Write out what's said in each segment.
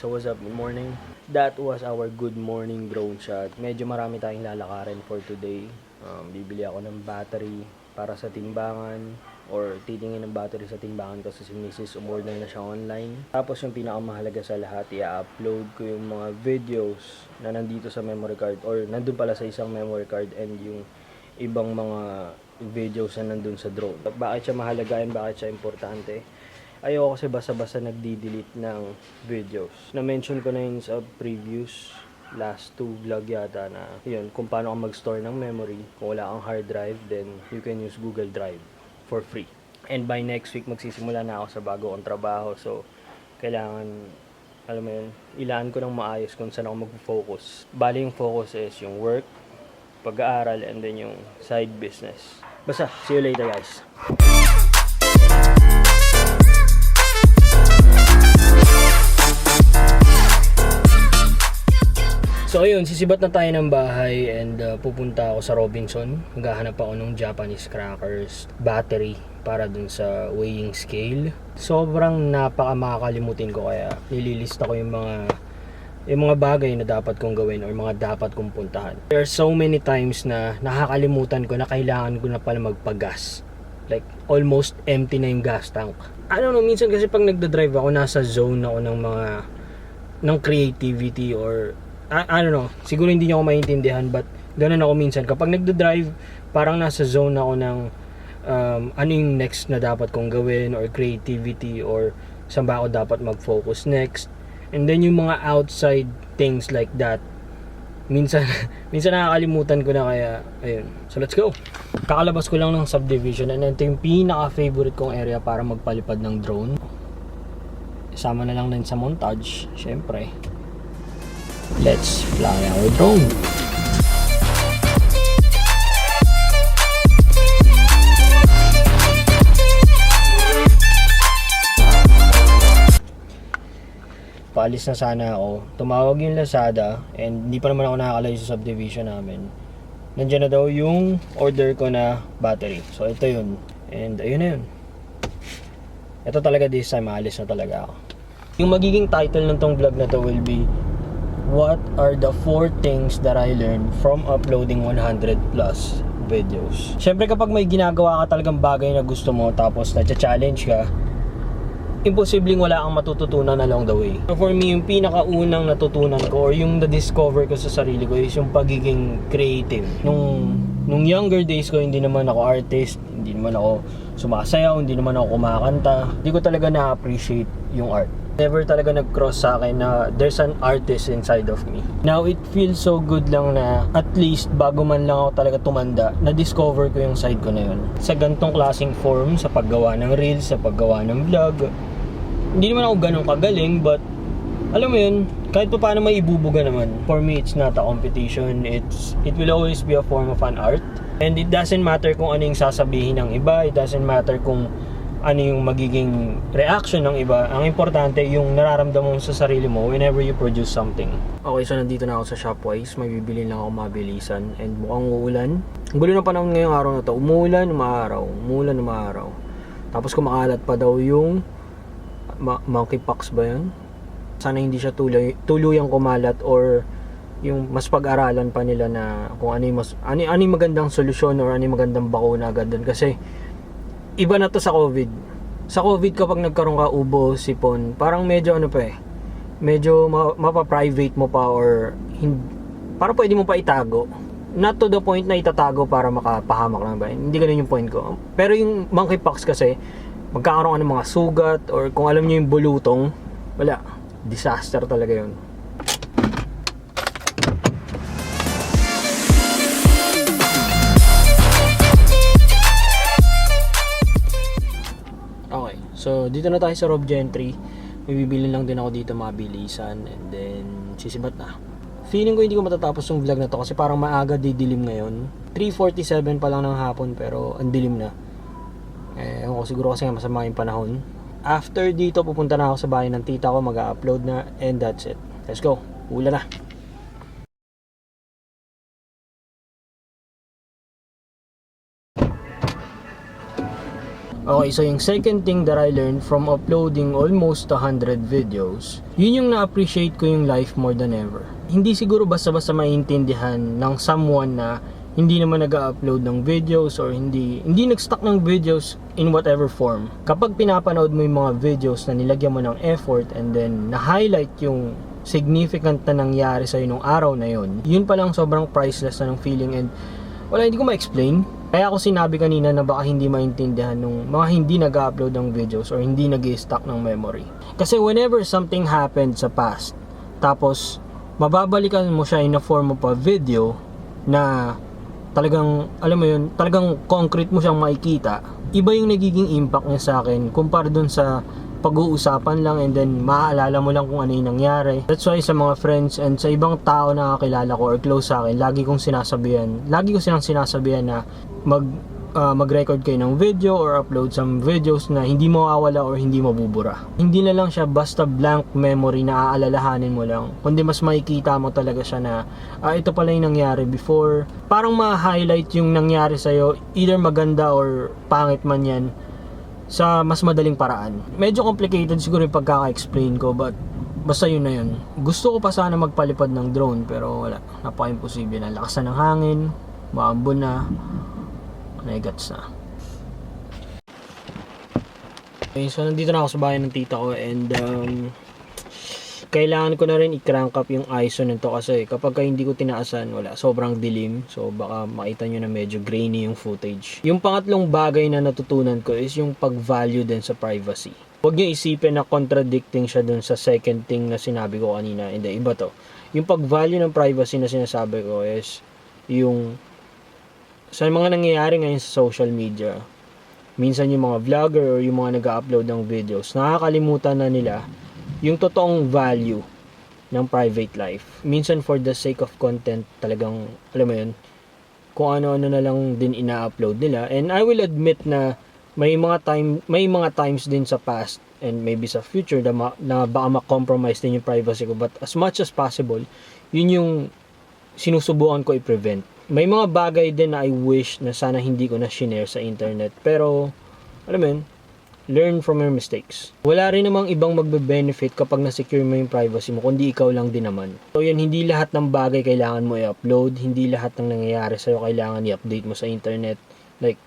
So what's up, good morning. That was our good morning drone shot. Medyo marami tayong lalakarin for today. Bibili ako ng battery para sa timbangan, or titingin ng battery sa timbangan kasi si Mrs. umorder na siya online. Tapos yung pinakamahalaga sa lahat, i-upload ko yung mga videos na nandito sa memory card, or nandun pala sa isang memory card, and yung ibang mga videos na nandun sa drone. Bakit siya mahalaga and bakit siya importante? Ayoko kasi basta-basta nagdi-delete ng videos. Na-mention ko na yun sa previous last 2 vlog yata na yun, kung paano ka mag-store ng memory. Kung wala kang hard drive, then you can use Google Drive for free. And by next week, magsisimula na ako sa bago kong trabaho. So, kailangan, alam mo yun, ilaan ko ng maayos kung saan ako mag-focus. Bali yung focus is yung work, pag-aaral, and then yung side business. Basta, see you later guys. So ayun, sisibat na tayo ng bahay and pupunta ako sa Robinson. Maghahanap ako ng Japanese crackers battery para dun sa weighing scale. Sobrang makakalimutin ko, kaya nililista ko yung mga bagay na dapat kong gawin or mga dapat kong puntahan. There are so many times na nakakalimutan ko na kailangan ko na pala magpagas. Like almost empty na yung gas tank. I don't know, minsan kasi pag nagda-drive ako, nasa zone ako ng creativity, or I don't know, siguro hindi niyo ako maintindihan, but ganun ako minsan. Kapag nagda-drive, parang nasa zone ako ng ano yung next na dapat kong gawin, or creativity, or saan ba ako dapat mag-focus next. And then yung mga outside things like that, minsan nakakalimutan ko na, kaya ayun. So let's go. Kakalabas ko lang ng subdivision, and ito yung pinaka-favorite kong area para magpalipad ng drone. Isama na lang din sa montage, syempre. Let's fly our drone. Paalis na sana ako. Tumawag yung Lazada, and hindi pa naman ako nakakalayo sa subdivision namin. Nandiyan na daw yung order ko na battery. So ito yun. And ayun na yun. Ito talaga, this time aalis na talaga ako. Yung magiging title ng tong vlog na to will be what are the 4 things that I learned from uploading 100 plus videos. Syempre kapag may ginagawa ka talagang bagay na gusto mo, tapos na-challenge ka, imposibleng wala kang matututunan along the way. For me, yung pinakaunang natutunan ko, or yung na-discover ko sa sarili ko, is yung pagiging creative. Nung younger days ko, hindi naman ako artist, hindi naman ako sumasayaw, hindi naman ako kumakanta. Hindi ko talaga na-appreciate yung art. Never talaga nag-cross sa akin na there's an artist inside of me. Now, it feels so good lang na at least bago man lang ako talaga tumanda, na-discover ko yung side ko na yun. Sa gantong klaseng form, sa paggawa ng reels, sa paggawa ng vlog, hindi naman ako ganun kagaling, but alam mo yun, kahit pa paano may ibubuga naman. For me, it's not a competition. It will always be a form of an art. And it doesn't matter kung ano yung sasabihin ng iba. It doesn't matter kung ano yung magiging reaction ng iba. Ang importante, yung nararamdaman mo sa sarili mo whenever you produce something. Okay, so nandito na ako sa Shopwise. May bibili lang ako mabilisan. And mukhang uulan. Ang gulo ng panahon ngayong araw na to. Umuulan, umaaraw. Umuulan, umaaraw. Tapos kumakalat pa daw yung monkeypox ba yun? Sana hindi siya tuluyang kumalat, or yung mas pag-aralan pa nila na kung ano yung magandang solusyon, or ano yung magandang bakuna agad dun. Kasi iba na to sa COVID. Sa COVID, kapag nagkaroon ka ubo, sipon, parang medyo medyo mapa-private mo pa, or parang pwede mo pa itago. Not to the point na itatago para makapahamak lang ba. Hindi ganun yung point ko. Pero yung monkeypox kasi, magkakaroon ka ng mga sugat, or kung alam niyo yung bulutong, wala. Disaster talaga yun. Okay, so dito na tayo sa Rob Gentry. May bibili lang din ako dito mabilisan, and then sisibat na. Feeling ko hindi ko matatapos yung vlog na to kasi parang maaga didilim ngayon. 3:47 pa lang ng hapon, pero ang dilim na. Ewan ko, siguro kasi nga masama yung panahon. After dito, pupunta na ako sa bahay ng tita ko, mag-upload na, and that's it. Let's go, ulan na. Okay, so yung second thing that I learned from uploading almost 100 videos, yun yung na-appreciate ko yung life more than ever. Hindi siguro basta-basta maintindihan ng someone na hindi naman nag-upload ng videos or hindi nag-stock ng videos in whatever form. Kapag pinapanood mo yung mga videos na nilagyan mo ng effort and then na-highlight yung significant na nangyari sa'yo nung araw na yun, yun palang sobrang priceless na ng feeling and wala, hindi ko ma-explain. Kaya ako sinabi kanina na baka hindi maintindihan nung mga hindi nag-upload ng videos or hindi nag-stock ng memory. Kasi whenever something happened sa past, tapos mababalikan mo siya in a form of a video na talagang, alam mo yun, talagang concrete mo siyang makikita, iba yung nagiging impact niya sa akin kumpara dun sa pag-uusapan lang and then maaalala mo lang kung ano yung nangyari. That's why sa mga friends and sa ibang tao na kakilala ko or close sa akin, lagi ko silang sinasabihan na mag-record kayo ng video or upload some videos na hindi mawawala or hindi mabubura. Hindi na lang siya basta blank memory na aalalahanin mo lang, kundi mas makikita mo talaga siya na ito pala yung nangyari before. Parang ma-highlight yung nangyari sa'yo, either maganda or pangit man yan, sa mas madaling paraan. Medyo complicated siguro yung pagkaka-explain ko, but basta yun na yun. Gusto ko pa sana magpalipad ng drone pero wala, napaka-imposible na. Lakas na ng hangin, maambon na, nagats na. Okay, so nandito na ako sa bahay ng tita ko and kailangan ko na rin i-crank up yung ISO nito kasi kapag hindi ko tinaasan, wala, sobrang dilim. So baka makita nyo na medyo grainy yung footage. Yung pangatlong bagay na natutunan ko is yung pag-value din sa privacy. Huwag nyo isipin na contradicting siya dun sa second thing na sinabi ko kanina. Hindi, iba to. Yung pag-value ng privacy na sinasabi ko is yung sa mga nangyayari ngayon sa social media. Minsan yung mga vlogger or yung mga nag-upload ng videos, nakakalimutan na nila yung totoong value ng private life. Minsan for the sake of content, talagang, alam mo yun, kung ano-ano na lang din ina-upload nila. And I will admit na may mga times din sa past and maybe sa future na baka ma-compromise din yung privacy ko. But as much as possible, yun yung sinusubukan ko i-prevent. May mga bagay din na I wish na sana hindi ko na shinare sa internet. Pero, alam mo yun, learn from your mistakes. Wala rin namang ibang magbe-benefit kapag na-secure mo yung privacy mo, kundi ikaw lang din naman. So yun, hindi lahat ng bagay kailangan mo i-upload, hindi lahat ng nangyayari sa'yo kailangan i-update mo sa internet. Like,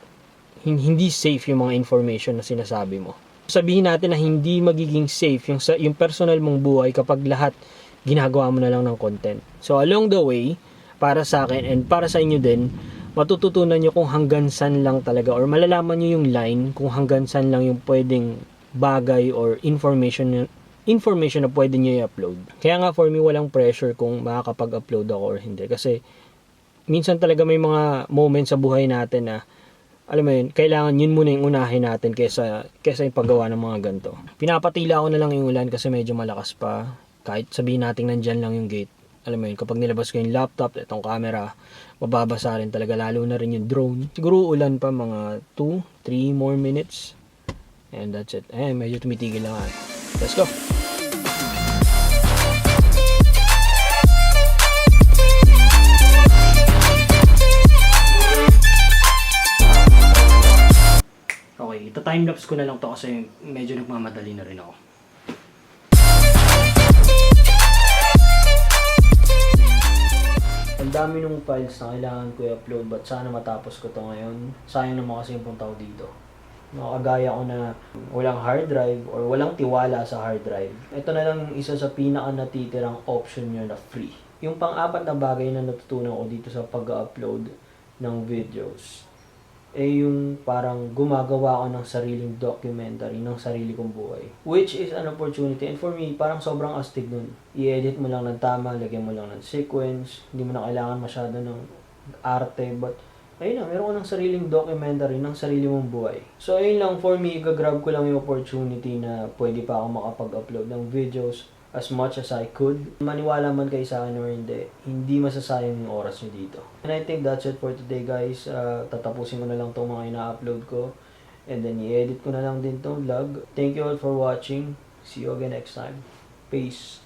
hindi safe yung mga information na sinasabi mo. Sabihin natin na hindi magiging safe yung personal mong buhay kapag lahat ginagawa mo na lang ng content. So along the way, para sa akin and para sa inyo din, matututunan nyo kung hanggang saan lang talaga or malalaman nyo yung line kung hanggang saan lang yung pwedeng bagay or information na pwede nyo i-upload. Kaya nga for me, walang pressure kung makakapag-upload ako or hindi. Kasi minsan talaga may mga moments sa buhay natin na, alam mo yun, kailangan yun muna yung unahin natin kesa yung paggawa ng mga ganito. Pinapatila ko na lang yung ulan kasi medyo malakas pa. Kahit sabihin natin nandyan lang yung gate. Alam mo yun, kapag nilabas ko yung laptop, itong camera, mababasa rin talaga, lalo na rin yung drone. Siguro ulan pa mga 2-3 more minutes. And that's it. Medyo tumitigil lang. Let's go! Okay, ita-timelapse ko na lang to kasi medyo nagmamadali na rin ako. Ang dami nung files na kailangan ko i-upload but sana matapos ko to ngayon. Sayang naman kasi yung punta ko dito. Nakagaya ko na walang hard drive or walang tiwala sa hard drive. Ito na lang isa sa pinaka natitirang option nyo na free. Yung pang-apat na bagay na natutunan ko dito sa pag-upload ng videos yung parang gumagawa ako ng sariling documentary ng sarili kong buhay. Which is an opportunity. And for me, parang sobrang astig nun. I-edit mo lang ng tama, lagyan mo lang ng sequence. Hindi mo na kailangan masyado ng arte. But, ayun na, meron ko ng sariling documentary ng sarili mong buhay. So, ayun lang. For me, gagrab ko lang yung opportunity na pwede pa ako makapag-upload ng videos as much as I could. Maniwala man kayo sa akin or hindi masasayang yung oras nyo dito. And I think that's it for today, guys. Tatapusin ko na lang itong mga ina-upload ko. And then i-edit ko na lang din itong vlog. Thank you all for watching. See you again next time. Peace.